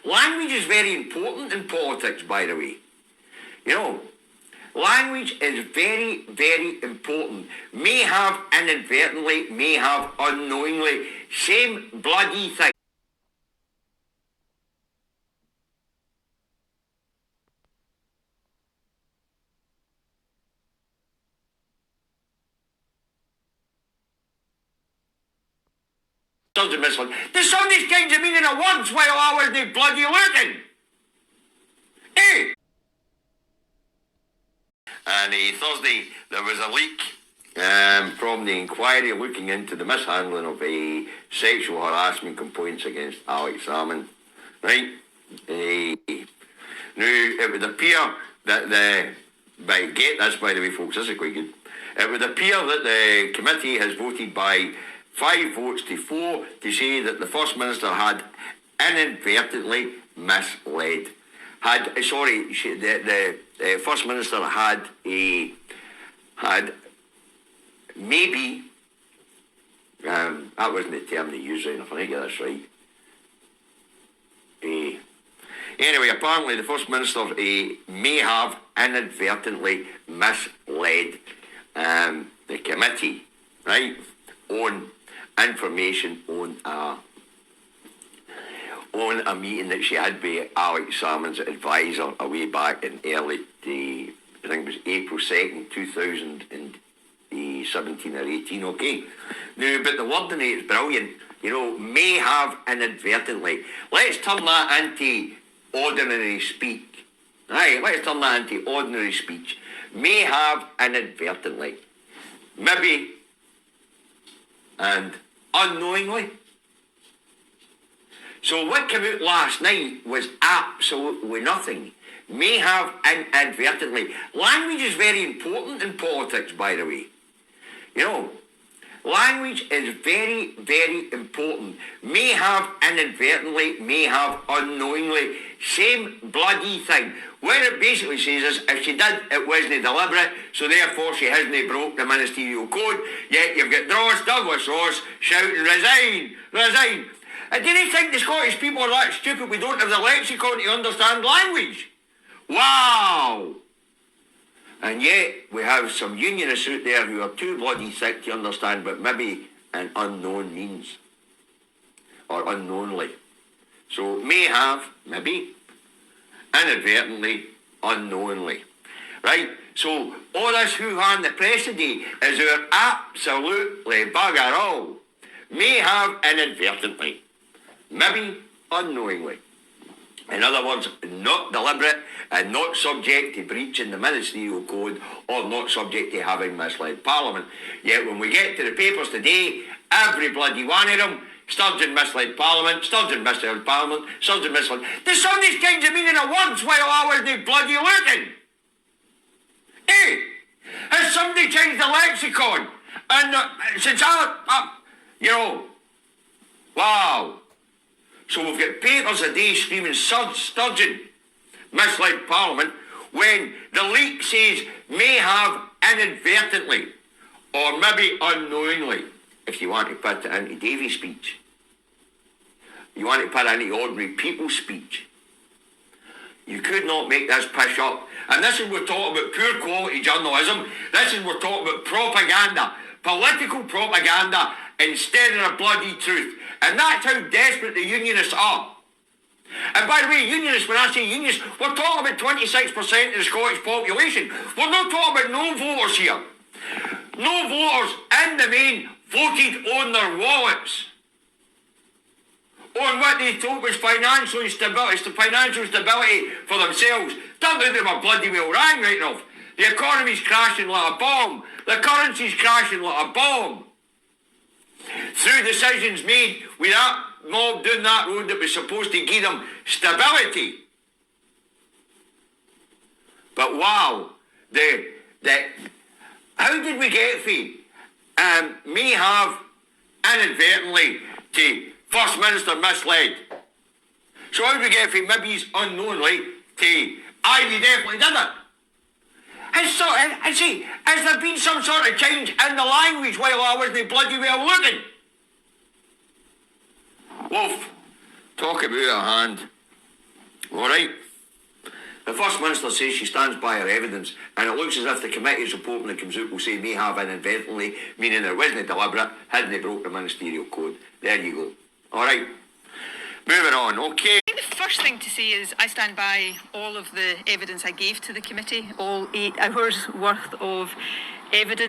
language is very important in politics, by the way. You know, language is very, very important. May have inadvertently, may have unknowingly, same bloody thing. Sturgeon missling. There's some of these kinds of meaning at once while I wasn't bloody looking. Eh? And Thursday, there was a leak from the inquiry looking into the mishandling of sexual harassment complaints against Alex Salmond. Right? Now, it would appear that get this, by the way, folks, this is quite good. It would appear that the committee has voted by 5 votes to 4 to say that the First Minister had inadvertently misled. The First Minister had maybe, that wasn't the term they used, right? If I get this right. Anyway, apparently the First Minister may have inadvertently misled the committee, right, on information on a meeting that she had with Alex Salmond's advisor away back in early, I think it was April 2nd, 2017 or 18, okay? Now, but the word in it is brilliant, you know, may have inadvertently. Let's turn that into ordinary speak. Right, let's turn that into ordinary speech. May have inadvertently. Maybe and unknowingly. So what came out last night was absolutely nothing. May have inadvertently. Language is very important in politics, by the way. You know, language is very, very important. May have inadvertently, may have unknowingly, same bloody thing. What it basically says is, if she did, it wasn't deliberate, so therefore she hasn't broke the ministerial code, yet you've got Douglas Ross shouting, resign, resign. And do you think the Scottish people are that stupid we don't have the lexicon to understand language? Wow! And yet we have some unionists out there who are too bloody thick to understand, but maybe an unknown means, or unknownly. So may have, maybe, inadvertently, unknowingly. Right? So all this hoo-ha in the press today is our absolutely bugger all. May have inadvertently, maybe unknowingly. In other words, not deliberate and not subject to breaching the ministerial code or not subject to having misled Parliament. Yet when we get to the papers today, every bloody one of them, Sturgeon misled Parliament, Sturgeon misled Parliament, Sturgeon misled. There's some of these kinds of meaning at once while I wasn't bloody looking. Eh? Has somebody changed the lexicon? And since you know, wow. So we've got papers a day screaming Sturgeon misled Parliament when the leak says may have inadvertently or maybe unknowingly, if you want to put it into Davy's speech. You want to put it into ordinary people's speech. You could not make this pish up. And this is we're talking about poor quality journalism. This is we're talking about propaganda. Political propaganda instead of the bloody truth. And that's how desperate the unionists are. And by the way, unionists, when I say unionists, we're talking about 26% of the Scottish population. We're not talking about no voters here. No voters, in the main, voted on their wallets. On what they thought was financial stability for themselves. Don't think they were bloody well rang right enough. The economy's crashing like a bomb. The currency's crashing like a bomb. Through decisions made with that mob down that road that was supposed to give them stability. But wow, how did we get may have inadvertently to First Minister misled. So how did we get maybe he's unknowingly to Ivy definitely did it? Has there been some sort of change in the language while I wasn't bloody well looking? Wolf, talk about a hand. All right. The First Minister says she stands by her evidence, and it looks as if the committee's report when it comes out will say may have inadvertently, meaning it wasn't deliberate, hadn't broke the ministerial code. There you go. All right. Moving on, okay. I think the first thing to say is I stand by all of the evidence I gave to the committee, all 8 hours worth of evidence.